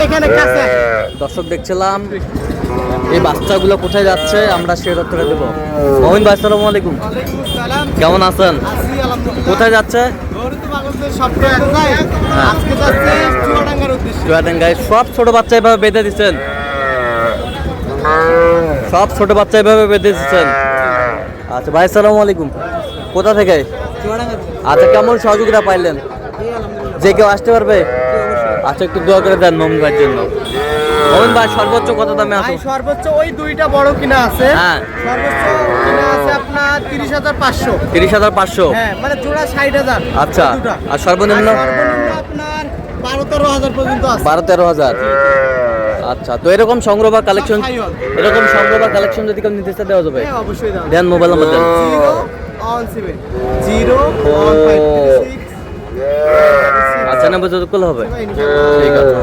এখানে কাছে। দর্শক দেখছিলাম এই বাচ্চাগুলো কোথায় যাচ্ছে আমরা সে তথ্যটা দেবো। মমিন ভাই আসসালামু আলাইকুম, ওয়ালাইকুম আসসালাম। কেমন আছেন? আছি আলহামদুলিল্লাহ। কোথায় যাচ্ছে? গরু তো বাগলদের সবটাই যায়। হ্যাঁ। আজকে যাচ্ছে চুয়াডাঙ্গার উদ্দেশ্যে। চুয়াডাঙ্গায় সব ছোট বাচ্চা এভাবে বেঁধে দিচ্ছেন? সব ছোট বাচ্চা এভাবে বেঁধে দিচ্ছেন? আচ্ছা ভাই আসসালামু আলাইকুম, কোথা থেকে? চুয়াডাঙ্গা। আচ্ছা, কেমন সহযোগিতা পাইলেন? যে কেউ আসতে পারবে? আচ্ছা, একটু দোয়া করে দেন মমিন ভাইয়ের জন্য। মমিন ভাই সর্বোচ্চ কত দামে আছে? ভাই সর্বোচ্চ ওই দুইটা বড় কিনা আছে। হ্যাঁ। সর্বোচ্চ কিনা আছে আপনার 30,500। 30,500। হ্যাঁ, মানে জোড়া 60,000। আচ্ছা, দুটা। আর সর্বনিম্ন? সর্বনিম্ন আপনার 12-13,000 পর্যন্ত আছে। 12-13,000। আচ্ছা, তো এরকম সংগ্রহ বা কালেকশন, এরকম সংগ্রহ বা কালেকশন যদি কেউ নিতে চায় দেওয়া যাবে? হ্যাঁ, অবশ্যই দাও। দেন, মোবাইল নাম্বার দেন। 017 01536। আচ্ছা, নাম্বার যত করলে হবে। ঠিক আছে।